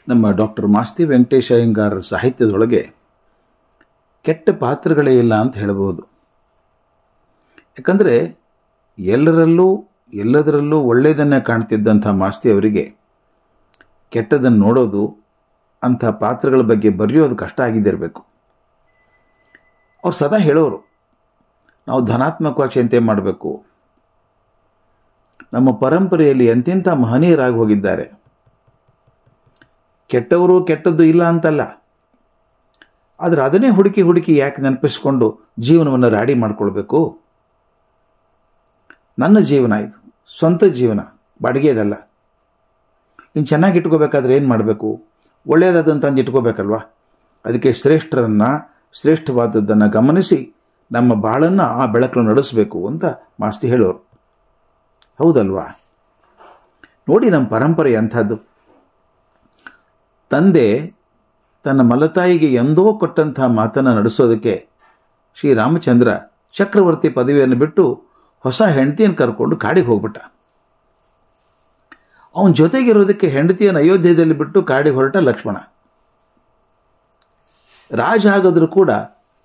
ನಮ್ಮ ಡಾಕ್ಟರ್ ಮಾಸ್ತಿ ವೆಂಕಟೇಶ ಅಯ್ಯಂಗಾರ್ ಸಾಹಿತ್ಯದೊಳಗೆ ಕೆಟ್ಟ ಪಾತ್ರಗಳೇ ಇಲ್ಲ ಅಂತ ಹೇಳ್ಬೋದು. ಯಾಕಂದರೆ ಎಲ್ಲದರಲ್ಲೂ ಒಳ್ಳೆಯದನ್ನೇ ಕಾಣ್ತಿದ್ದಂಥ ಮಾಸ್ತಿ ಅವರಿಗೆ ಕೆಟ್ಟದನ್ನು ನೋಡೋದು, ಅಂಥ ಪಾತ್ರಗಳ ಬಗ್ಗೆ ಬರೆಯೋದು ಕಷ್ಟ ಆಗಿದ್ದಿರಬೇಕು. ಅವ್ರು ಸದಾ ಹೇಳೋರು, ನಾವು ಧನಾತ್ಮಕವಾಗಿ ಚಿಂತೆ ಮಾಡಬೇಕು. ನಮ್ಮ ಪರಂಪರೆಯಲ್ಲಿ ಎಂತೆಂಥ ಮಹನೀಯರಾಗಿ ಹೋಗಿದ್ದಾರೆ. ಕೆಟ್ಟವರು ಕೆಟ್ಟದ್ದು ಇಲ್ಲ ಅಂತಲ್ಲ, ಆದರೆ ಅದನ್ನೇ ಹುಡುಕಿ ಯಾಕೆ ನೆನಪಿಸ್ಕೊಂಡು ಜೀವನವನ್ನು ರಾಡಿ ಮಾಡಿಕೊಳ್ಬೇಕು? ನನ್ನ ಜೀವನ ಇದು, ಸ್ವಂತ ಜೀವನ, ಬಾಡಿಗೆದಲ್ಲ. ಇನ್ನು ಚೆನ್ನಾಗಿ ಇಟ್ಕೋಬೇಕಾದ್ರೆ ಏನು ಮಾಡಬೇಕು? ಒಳ್ಳೆಯದಾದಂತಂದು ಇಟ್ಕೋಬೇಕಲ್ವ? ಅದಕ್ಕೆ ಶ್ರೇಷ್ಠವಾದದ್ದನ್ನು ಗಮನಿಸಿ ನಮ್ಮ ಬಾಳನ್ನು ಆ ಬೆಳಕನ್ನು ನಡೆಸಬೇಕು ಅಂತ ಮಾಸ್ತಿ ಹೇಳೋರು. ಹೌದಲ್ವಾ? ನೋಡಿ, ನಮ್ಮ ಪರಂಪರೆ ಅಂಥದ್ದು. ತಂದೆ ತನ್ನ ಮಲತಾಯಿಗೆ ಎಂದೋ ಕೊಟ್ಟಂಥ ಮಾತನ್ನು ನಡೆಸೋದಕ್ಕೆ ಶ್ರೀರಾಮಚಂದ್ರ ಚಕ್ರವರ್ತಿ ಪದವಿಯನ್ನು ಬಿಟ್ಟು ಹೊಸ ಹೆಂಡತಿಯನ್ನು ಕರ್ಕೊಂಡು ಕಾಡಿಗೆ ಹೋಗ್ಬಿಟ್ಟ. ಅವನ ಜೊತೆಗಿರೋದಕ್ಕೆ ಹೆಂಡತಿಯನ್ನು ಅಯೋಧ್ಯೆಯಲ್ಲಿ ಬಿಟ್ಟು ಕಾಡಿಗೆ ಹೊರಟ ಲಕ್ಷ್ಮಣ. ರಾಜ ಆಗೋದ್ರೂ ಕೂಡ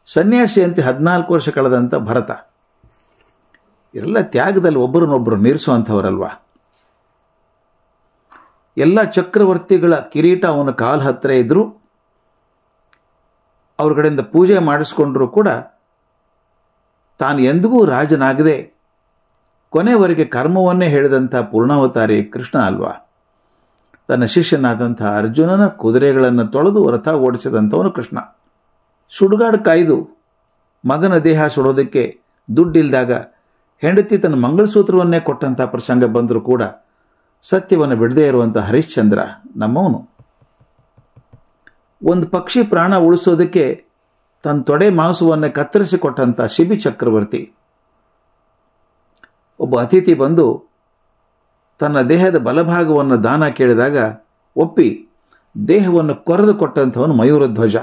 ಸನ್ಯಾಸಿಯಂತೆ 14 ವರ್ಷ ಕಳೆದಂಥ ಭರತ. ಎಲ್ಲ ತ್ಯಾಗದಲ್ಲಿ ಒಬ್ಬರನ್ನೊಬ್ಬರು ಮೀರಿಸುವಂಥವರಲ್ವಾ? ಎಲ್ಲ ಚಕ್ರವರ್ತಿಗಳ ಕಿರೀಟ ಅವನ ಕಾಲ ಹತ್ತಿರ ಇದ್ದರೂ ಅವ್ರ ಕಡೆಯಿಂದ ಪೂಜೆ ಮಾಡಿಸ್ಕೊಂಡ್ರೂ ಕೂಡ ತಾನು ಎಂದಿಗೂ ರಾಜನಾಗದೆ ಕೊನೆವರೆಗೆ ಕರ್ಮವನ್ನೇ ಹೇಳಿದಂಥ ಪೂರ್ಣಾವತಾರಿ ಕೃಷ್ಣ ಅಲ್ವಾ? ತನ್ನ ಶಿಷ್ಯನಾದಂಥ ಅರ್ಜುನನ ಕುದುರೆಗಳನ್ನು ತೊಳೆದು ರಥ ಓಡಿಸಿದಂಥವನು ಕೃಷ್ಣ. ಸುಡುಗಾಡು ಕಾಯ್ದು ಮಗನ ದೇಹ ಸುಡೋದಕ್ಕೆ ದುಡ್ಡಿಲ್ದಾಗ ಹೆಂಡತಿ ತನ್ನ ಮಂಗಳಸೂತ್ರವನ್ನೇ ಕೊಟ್ಟಂಥ ಪ್ರಸಂಗ ಬಂದರೂ ಕೂಡ ಸತ್ಯವನ್ನು ಬಿಡದೇ ಇರುವಂಥ ಹರಿಶ್ಚಂದ್ರ ನಮ್ಮವನು. ಒಂದು ಪಕ್ಷಿ ಪ್ರಾಣ ಉಳಿಸೋದಕ್ಕೆ ತನ್ನ ತೊಡೆ ಮಾಂಸವನ್ನೇ ಕತ್ತರಿಸಿಕೊಟ್ಟಂಥ ಶಿಬಿ ಚಕ್ರವರ್ತಿ. ಒಬ್ಬ ಅತಿಥಿ ಬಂದು ತನ್ನ ದೇಹದ ಬಲಭಾಗವನ್ನು ದಾನ ಕೇಳಿದಾಗ ಒಪ್ಪಿ ದೇಹವನ್ನು ಕೊರೆದು ಕೊಟ್ಟಂಥವನು ಮಯೂರಧ್ವಜ.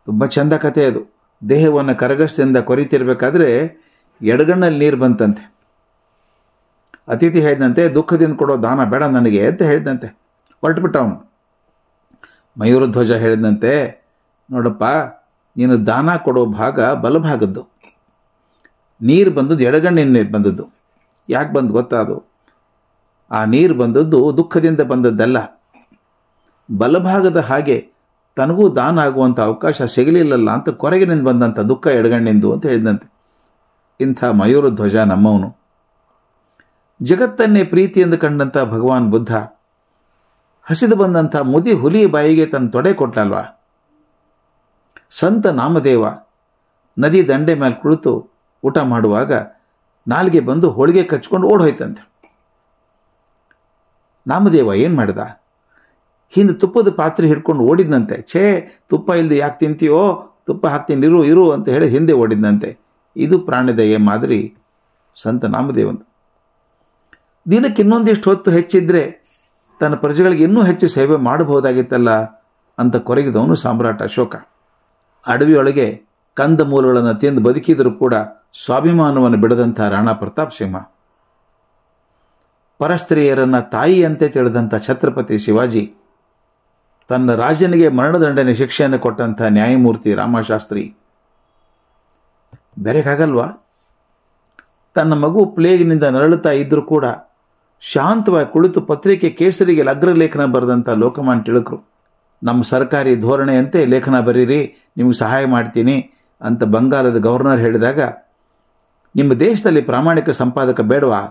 ತುಂಬ ಚಂದ ಕಥೆ ಅದು. ದೇಹವನ್ನು ಕರಗಸದಿಂದ ಕೊರಿತಿರ್ಬೇಕಾದ್ರೆ ಎಡಗಣ್ಣಲ್ಲಿ ನೀರು ಬಂತಂತೆ. ಅತಿಥಿ ಹೇಳಿದಂತೆ, ದುಃಖದಿಂದ ಕೊಡೋ ದಾನ ಬೇಡ ನನಗೆ ಅಂತ ಹೇಳಿದಂತೆ. ಹೊರಟುಬಿಟ್ಟ ಅವನು. ಮಯೂರಧ್ವಜ ಹೇಳಿದಂತೆ, ನೋಡಪ್ಪ, ನೀನು ದಾನ ಕೊಡೋ ಭಾಗ ಬಲಭಾಗದ್ದು, ನೀರು ಬಂದದ್ದು ಎಡಗಣ್ಣಿನ ನೀರು ಬಂದದ್ದು. ಯಾಕೆ ಬಂದು ಗೊತ್ತಾ? ಅದು ಆ ನೀರು ಬಂದದ್ದು ದುಃಖದಿಂದ ಬಂದದ್ದಲ್ಲ, ಬಲಭಾಗದ ಹಾಗೆ ತನಗೂ ದಾನ ಆಗುವಂಥ ಅವಕಾಶ ಸಿಗಲಿಲ್ಲಲ್ಲ ಅಂತ ಕೊರಗಿನಿಂದ ಬಂದಂಥ ದುಃಖ ಎಡಗಣ್ಣಿಂದು ಅಂತ ಹೇಳಿದಂತೆ. ಇಂಥ ಮಯೂರಧ್ವಜ ನಮ್ಮವನು. ಜಗತ್ತನ್ನೇ ಪ್ರೀತಿಯಿಂದ ಕಂಡಂಥ ಭಗವಾನ್ ಬುದ್ಧ ಹಸಿದು ಬಂದಂಥ ಮುದಿ ಹುಲಿ ಬಾಯಿಗೆ ತನ್ನ ತೊಡೆ ಕೊಟ್ಟಲ್ವಾ? ಸಂತ ನಾಮದೇವ ನದಿ ದಂಡೆ ಮೇಲೆ ಕುಳಿತು ಊಟ ಮಾಡುವಾಗ ನಾಲಿಗೆ ಬಂದು ಹೋಳಿಗೆ ಕಚ್ಕೊಂಡು ಓಡೋಯ್ತಂತೆ. ನಾಮದೇವ ಏನು ಮಾಡಿದ? ಹಿಂದೆ ತುಪ್ಪದ ಪಾತ್ರೆ ಹಿಡ್ಕೊಂಡು ಓಡಿದ್ನಂತೆ. ತುಪ್ಪ ಇಲ್ಲದೆ ಯಾಕೆ ತಿಂತೀಯೋ, ತುಪ್ಪ ಹಾಕ್ತೀನಿ ಇರು ಅಂತ ಹೇಳಿ ಹಿಂದೆ ಓಡಿದ್ನಂತೆ. ಇದು ಪ್ರಾಣದಯ ಮಾದರಿ ಸಂತ ನಾಮದೇವಂತ. ದಿನಕ್ಕೆ ಇನ್ನೊಂದಿಷ್ಟು ಹೊತ್ತು ಹೆಚ್ಚಿದ್ರೆ ತನ್ನ ಪ್ರಜೆಗಳಿಗೆ ಇನ್ನೂ ಹೆಚ್ಚು ಸೇವೆ ಮಾಡಬಹುದಾಗಿತ್ತಲ್ಲ ಅಂತ ಕೊರಗಿದವನು ಸಾಮ್ರಾಟ ಅಶೋಕ. ಅಡವಿಯೊಳಗೆ ಕಂದ ಮೂಲಗಳನ್ನು ತಿಂದು ಬದುಕಿದರೂ ಕೂಡ ಸ್ವಾಭಿಮಾನವನ್ನು ಬಿಡದಂಥ ರಾಣಾ ಪ್ರತಾಪ್ ಸಿಂಹ. ಪರಸ್ತ್ರೀಯರನ್ನು ತಾಯಿಯಂತೆ ತಿಳಿದಂಥ ಛತ್ರಪತಿ ಶಿವಾಜಿ. ತನ್ನ ರಾಜನಿಗೆ ಮರಣದಂಡನೆ ಶಿಕ್ಷೆಯನ್ನು ಕೊಟ್ಟಂಥ ನ್ಯಾಯಮೂರ್ತಿ ರಾಮಶಾಸ್ತ್ರಿ. ಬೇರೆಗಾಗಲ್ವಾ? ತನ್ನ ಮಗು ಪ್ಲೇಗ್ನಿಂದ ನರಳುತ್ತಾ ಇದ್ದರೂ ಕೂಡ ಶಾಂತವಾಗಿ ಕುಳಿತು ಪತ್ರಿಕೆ ಕೇಸರಿಗೆ ಅಗ್ರಲೇಖನ ಬರೆದಂಥ ಲೋಕಮಾನ್ಯ ತಿಲಕರು. ನಮ್ಮ ಸರ್ಕಾರಿ ಧೋರಣೆಯಂತೆ ಲೇಖನ ಬರೀರಿ, ನಿಮಗೆ ಸಹಾಯ ಮಾಡ್ತೀನಿ ಅಂತ ಬಂಗಾಲದ ಗವರ್ನರ್ ಹೇಳಿದಾಗ, ನಿಮ್ಮ ದೇಶದಲ್ಲಿ ಪ್ರಾಮಾಣಿಕ ಸಂಪಾದಕ ಬೇಡವಾ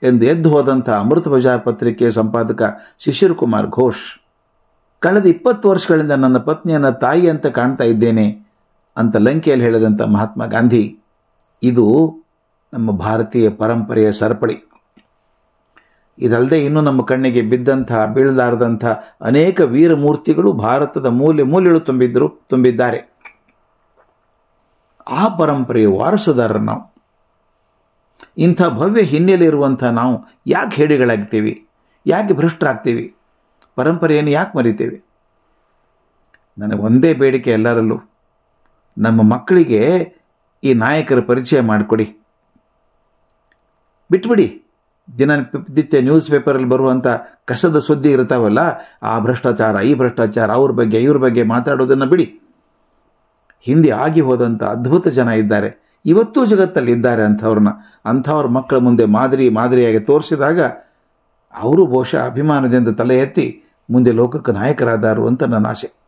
ಎಂದು ಎದ್ದು ಹೋದಂಥ ಅಮೃತ ಬಜಾರ್ ಪತ್ರಿಕೆಯ ಸಂಪಾದಕ ಶಿಶಿರ್ ಕುಮಾರ್ ಘೋಷ್. ಕಳೆದ 20 ವರ್ಷಗಳಿಂದ ನನ್ನ ಪತ್ನಿಯನ್ನು ತಾಯಿ ಅಂತ ಕಾಣ್ತಾ ಇದ್ದೇನೆ ಅಂತ ಲಂಕೆಯಲ್ಲಿ ಹೇಳಿದಂಥ ಮಹಾತ್ಮ ಗಾಂಧಿ. ಇದು ನಮ್ಮ ಭಾರತೀಯ ಪರಂಪರೆಯ ಸರಪಳಿ. ಇದಲ್ಲದೆ ಇನ್ನೂ ನಮ್ಮ ಕಣ್ಣಿಗೆ ಬೀಳಲಾರದಂಥ ಅನೇಕ ವೀರಮೂರ್ತಿಗಳು ಭಾರತದ ಮೂಲೆಗಳು ತುಂಬಿದ್ದಾರೆ. ಆ ಪರಂಪರೆಯ ವಾರಸುದಾರರು ನಾವು. ಇಂಥ ಭವ್ಯ ಹಿನ್ನೆಲೆ ಇರುವಂಥ ನಾವು ಯಾಕೆ ಹೇಡಿಗಳಾಗ್ತೀವಿ? ಯಾಕೆ ಭ್ರಷ್ಟರಾಗ್ತೀವಿ? ಪರಂಪರೆಯನ್ನು ಯಾಕೆ ಮರಿತೀವಿ? ನನಗೆ ಒಂದೇ ಬೇಡಿಕೆ ಎಲ್ಲರಲ್ಲೂ, ನಮ್ಮ ಮಕ್ಕಳಿಗೆ ಈ ನಾಯಕರ ಪರಿಚಯ ಮಾಡಿಕೊಡಿ. ಬಿಟ್ಬಿಡಿ, ದಿನನಿತ್ಯ ನ್ಯೂಸ್ ಪೇಪರಲ್ಲಿ ಬರುವಂಥ ಕಸದ ಸುದ್ದಿ ಇರ್ತಾವಲ್ಲ, ಆ ಭ್ರಷ್ಟಾಚಾರ, ಈ ಭ್ರಷ್ಟಾಚಾರ, ಅವ್ರ ಬಗ್ಗೆ ಇವ್ರ ಬಗ್ಗೆ ಮಾತಾಡೋದನ್ನು ಬಿಡಿ. ಹಿಂದೆ ಆಗಿ ಹೋದಂಥ ಅದ್ಭುತ ಜನ ಇದ್ದಾರೆ, ಇವತ್ತೂ ಜಗತ್ತಲ್ಲಿ ಇದ್ದಾರೆ. ಅಂಥವ್ರ ಮಕ್ಕಳ ಮುಂದೆ ಮಾದರಿಯಾಗಿ ತೋರಿಸಿದಾಗ ಅವರು ಬಹುಶಃ ಅಭಿಮಾನದಿಂದ ತಲೆ ಎತ್ತಿ ಮುಂದೆ ಲೋಕಕ್ಕೆ ನಾಯಕರಾದರು ಅಂತ ನನ್ನ ಆಸೆ.